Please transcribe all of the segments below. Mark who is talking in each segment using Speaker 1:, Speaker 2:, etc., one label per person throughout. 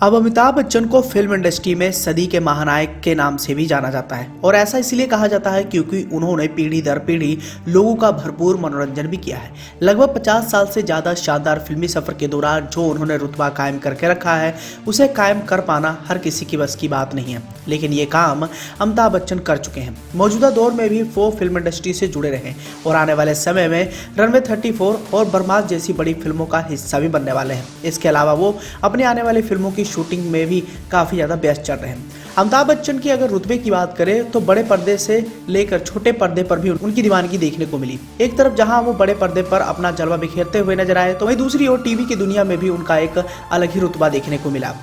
Speaker 1: अब अमिताभ बच्चन को film industry में सदी के महानायक के नाम से भी जाना जाता है और ऐसा इसलिए कहा जाता है क्योंकि उन्होंने पीढ़ी दर पीढ़ी लोगों का भरपूर मनोरंजन भी किया है। लगभग 50 साल से ज़्यादा शानदार फिल्मी सफर के दौरान जो उन्होंने रुतबा कायम करके रखा है उसे कायम कर पाना हर किसी की बस की बात नहीं है, लेकिन ये काम अमिताभ बच्चन कर चुके हैं। मौजूदा दौर में भी वो फिल्म इंडस्ट्री से जुड़े रहे और आने वाले समय में रनवे 34 और बरमास जैसी बड़ी फिल्मों का हिस्सा भी बनने वाले हैं। इसके अलावा वो अपनी आने वाली फिल्मों की शूटिंग में भी काफी ज्यादा व्यस्त चल रहे हैं। अमिताभ बच्चन की अगर रुतबे की बात करें तो बड़े पर्दे से लेकर छोटे पर्दे पर भी उनकी दीवानगी देखने को मिली। एक तरफ जहां वो बड़े पर्दे पर अपना जलवा बिखेरते हुए नजर आए तो वहीं दूसरी ओर टीवी की दुनिया में भी उनका एक अलग ही रुतबा देखने को मिला।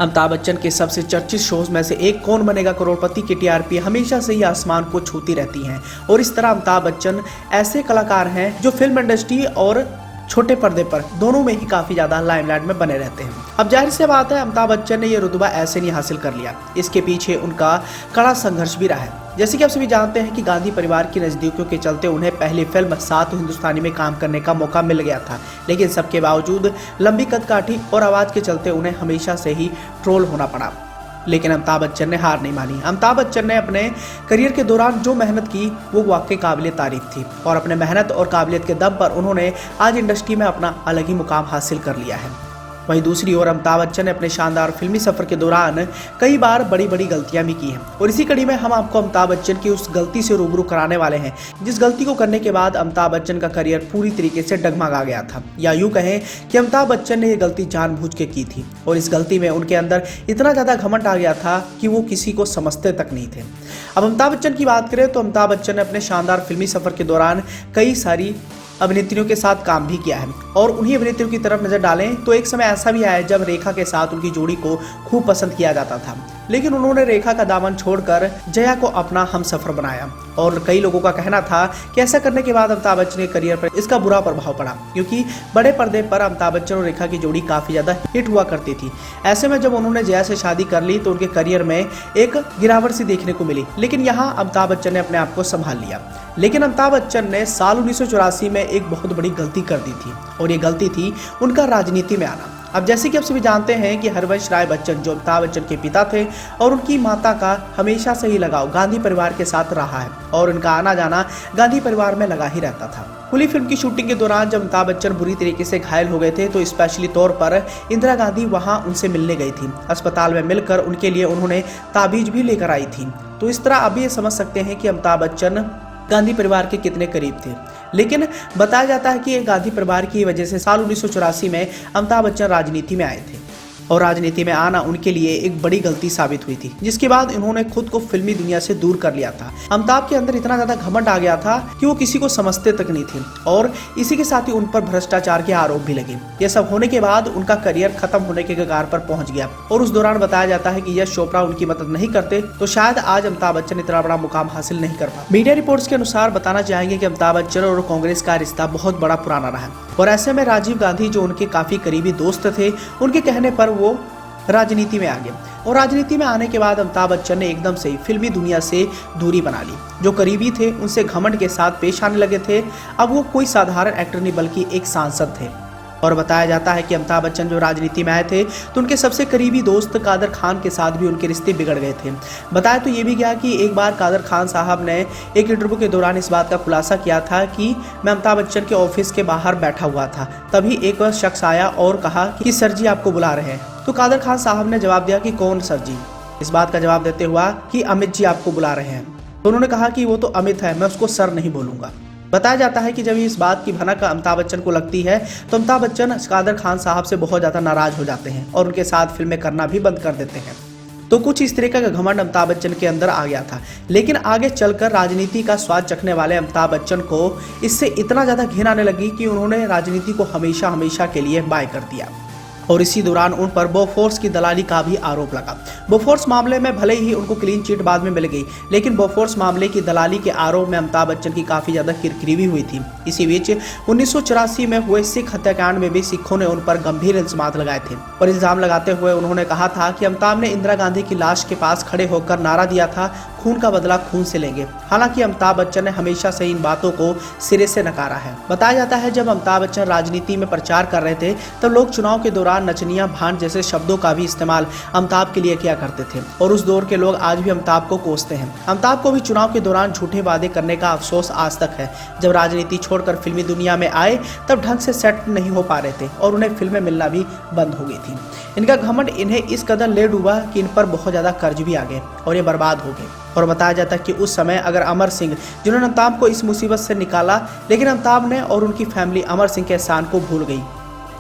Speaker 1: अमिताभ बच्चन के सबसे चर्चित शोज में से एक कौन बनेगा करोड़पति की टीआरपी हमेशा से ही आसमान को छूती रहती हैं और इस तरह अमिताभ बच्चन ऐसे कलाकार हैं जो फिल्म इंडस्ट्री और छोटे पर्दे पर दोनों में ही काफी ज्यादा लाइमलाइट में बने रहते हैं। अब जाहिर सी बात है अमिताभ बच्चन ने यह रुतबा ऐसे नहीं हासिल कर लिया, इसके पीछे उनका कड़ा संघर्ष भी रहा है। जैसे कि आप सभी जानते हैं कि गांधी परिवार की नजदीकियों के चलते उन्हें पहली फिल्म सात हिंदुस्तानी में काम करने का मौका मिल गया था, लेकिन सबके बावजूद लंबी कदकाठी और आवाज के चलते उन्हें हमेशा से ही ट्रोल होना पड़ा। लेकिन अमिताभ बच्चन ने हार नहीं मानी। अमिताभ बच्चन ने अपने करियर के दौरान जो मेहनत की वो वाकई काबिले तारीफ थी और अपने मेहनत और काबिलियत के दम पर उन्होंने आज इंडस्ट्री में अपना अलग ही मुकाम हासिल कर लिया है। वहीं दूसरी ओर अमिताभ बच्चन ने अपने शानदार फिल्मी सफर के दौरान कई बार बड़ी बड़ी गलतियां भी की हैं और इसी कड़ी में हम आपको अमिताभ बच्चन की उस गलती से रूबरू कराने वाले हैं जिस गलती को करने के बाद अमिताभ बच्चन का करियर पूरी तरीके से डगमगा गया था, या यूं कहें कि अमिताभ बच्चन ने यह गलती जानबूझ के की थी और इस गलती में उनके अंदर इतना ज्यादा घमंड आ गया था कि वो किसी को समझते तक नहीं थे। अब अमिताभ बच्चन की बात करें तो अमिताभ बच्चन ने अपने शानदार फिल्मी सफर के दौरान कई सारी अभिनेत्रियों के साथ काम भी किया है और उन्हीं अभिनेत्रियों की तरफ नजर डालें तो एक समय ऐसा भी आया जब रेखा के साथ उनकी जोड़ी को खूब पसंद किया जाता था, लेकिन उन्होंने रेखा का दामन छोड़कर जया को अपना हमसफर बनाया और कई लोगों का कहना था कि ऐसा करने के बाद अमिताभ बच्चन के करियर पर इसका बुरा प्रभाव पड़ा क्योंकि बड़े पर्दे पर अमिताभ बच्चन और रेखा की जोड़ी काफी ज्यादा हिट हुआ करती थी। ऐसे में जब उन्होंने जया से शादी कर ली तो उनके करियर में एक गिरावट सी देखने को मिली, लेकिन यहाँ अमिताभ बच्चन ने अपने आप को संभाल लिया। लेकिन अमिताभ बच्चन ने साल 1984 में एक बहुत बड़ी गलती कर दी थी और ये गलती थी उनका राजनीति में आना। अब जैसे कि आप सभी जानते हैं कि हरवंश राय बच्चन जो अमिताभ बच्चन के पिता थे और उनकी माता का हमेशा से ही लगाव गांधी परिवार के साथ रहा है और उनका आना जाना गांधी परिवार में लगा ही रहता था। कुली फिल्म की शूटिंग के दौरान जब अमिताभ बच्चन बुरी तरीके से घायल हो गए थे तो स्पेशली तौर पर इंदिरा गांधी वहां उनसे मिलने गई थी। अस्पताल में मिलकर उनके लिए उन्होंने ताबीज भी लेकर आई थी। तो इस तरह आप ये समझ सकते हैं कि अमिताभ बच्चन गांधी परिवार के कितने करीब थे। लेकिन बताया जाता है कि गांधी परिवार की वजह से साल 1984 में अमिताभ बच्चन राजनीति में आए थे और राजनीति में आना उनके लिए एक बड़ी गलती साबित हुई थी, जिसके बाद इन्होंने खुद को फिल्मी दुनिया से दूर कर लिया था। अमिताभ के अंदर इतना ज्यादा घमंड आ गया था कि वो किसी को समझते तक नहीं थे और इसी के साथ ही उन पर भ्रष्टाचार के आरोप भी लगे। ये सब होने के बाद उनका करियर खत्म होने के कगार पर पहुंच गया और उस दौरान बताया जाता है कि यश चोपड़ा उनकी मदद नहीं करते तो शायद आज अमिताभ बच्चन इतना बड़ा मुकाम हासिल नहीं कर पाते। मीडिया रिपोर्ट्स के अनुसार बताना चाहेंगे कि अमिताभ बच्चन और कांग्रेस का रिश्ता बहुत बड़ा पुराना रहा और ऐसे में राजीव गांधी जो उनके काफी करीबी दोस्त थे उनके कहने पर वो राजनीति में आ गए और राजनीति में आने के बाद अमिताभ बच्चन ने एकदम से फिल्मी दुनिया से दूरी बना ली। जो करीबी थे उनसे घमंड के साथ पेश आने लगे थे। अब वो कोई साधारण एक्टर नहीं बल्कि एक सांसद थे और बताया जाता है कि अमिताभ बच्चन जो राजनीति में आए थे तो उनके सबसे करीबी दोस्त कादर खान के साथ भी उनके रिश्ते बिगड़ गए थे। बताया तो ये भी गया कि एक बार कादर खान साहब ने एक इंटरव्यू के दौरान इस बात का खुलासा किया था कि मैं अमिताभ बच्चन के ऑफिस के बाहर बैठा हुआ था, तभी एक शख्स आया और कहा कि सर जी आपको बुला रहे हैं। तो कादर खान साहब ने जवाब दिया कि कौन सर जी। इस बात का जवाब देते हुआ कि अमित जी आपको बुला रहे हैं। तो उन्होंने कहा कि वो तो अमित है, मैं उसको सर नहीं बोलूंगा। बताया जाता है कि जब इस बात की भनक अमिताभ बच्चन को लगती है तो अमिताभ बच्चन कादर खान साहब से बहुत ज्यादा नाराज हो जाते हैं और उनके साथ फिल्में करना भी बंद कर देते हैं। तो कुछ इस तरीके का घमंड अमिताभ बच्चन के अंदर आ गया था, लेकिन आगे चलकर राजनीति का स्वाद चखने वाले अमिताभ बच्चन को इससे इतना ज्यादा घिन आने लगी कि उन्होंने राजनीति को हमेशा हमेशा के लिए बाय कर दिया और इसी दौरान उन पर बोफोर्स की दलाली का भी आरोप लगा। बोफोर्स मामले में भले ही उनको क्लीन चिट बाद में मिल गई, लेकिन बोफोर्स मामले की दलाली के आरोप में अमिताभ बच्चन की काफी ज्यादा किरकिरी भी हुई थी। इसी बीच 1984 में हुए सिख हत्याकांड में भी सिखों ने उन पर गंभीर इल्जाम लगाए थे और इल्जाम लगाते हुए उन्होंने कहा था कि अमिताभ ने इंदिरा गांधी की लाश के पास खड़े होकर नारा दिया था, खून का बदला खून से लेंगे। हालांकि अमिताभ बच्चन ने हमेशा से इन बातों को सिरे से नकारा है। बताया जाता है जब अमिताभ बच्चन राजनीति में प्रचार कर रहे थे तब लोग चुनाव के दौरान नचनिया भांड जैसे शब्दों का भी इस्तेमाल अमिताभ के लिए किया करते थे और उस दौर के लोग आज भी अमिताभ को कोसते हैं। अमिताभ को भी चुनाव के दौरान झूठे वादे करने का अफसोस आज तक है। जब राजनीति छोड़कर फिल्मी दुनिया में आए तब ढंग से सेट नहीं हो पा रहे थे और उन्हें फिल्में मिलना भी बंद हो गई थी। इनका घमंड इन्हें इस कदर ले डूबा कि इन पर बहुत ज्यादा कर्ज भी आ गए और ये बर्बाद हो गए। और बताया जाता है कि उस समय अगर अमर सिंह, जिन्होंने अमिताभ को इस मुसीबत से निकाला, लेकिन अमिताभ ने और उनकी फैमिली अमर सिंह के एहसान को भूल गई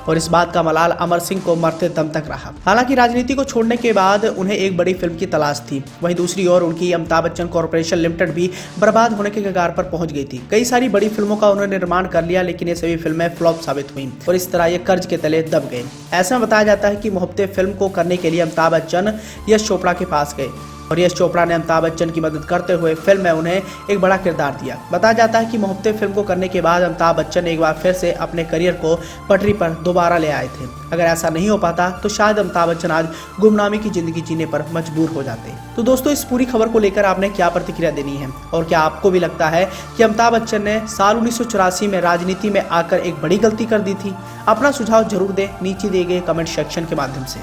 Speaker 1: और इस बात का मलाल अमर सिंह को मरते दम तक रहा। हालांकि राजनीति को छोड़ने के बाद उन्हें एक बड़ी फिल्म की तलाश थी। वहीं दूसरी ओर उनकी अमिताभ बच्चन कॉर्पोरेशन लिमिटेड भी बर्बाद होने के कगार पर पहुंच गई थी। कई सारी बड़ी फिल्मों का उन्होंने निर्माण कर लिया, लेकिन ये सभी फिल्में फ्लॉप साबित हुई और इस तरह ये कर्ज के तले दब गए। ऐसे में बताया जाता है कि मोहब्बतें फिल्म को करने के लिए अमिताभ बच्चन यश चोपड़ा के पास गए और यश चोपड़ा ने अमिताभ बच्चन की मदद करते हुए फिल्म में उन्हें एक बड़ा किरदार दिया। बताया जाता है कि मोहब्बतें फिल्म को करने के बाद अमिताभ बच्चन एक बार फिर से अपने करियर को पटरी पर दोबारा ले आए थे। अगर ऐसा नहीं हो पाता तो शायद अमिताभ बच्चन आज गुमनामी की जिंदगी जीने पर मजबूर हो जाते। तो दोस्तों, इस पूरी खबर को लेकर आपने क्या प्रतिक्रिया देनी है और क्या आपको भी लगता है कि अमिताभ बच्चन ने साल 1984 में राजनीति में आकर एक बड़ी गलती कर दी थी? अपना सुझाव जरूर दें नीचे दिए गए कमेंट सेक्शन के माध्यम से।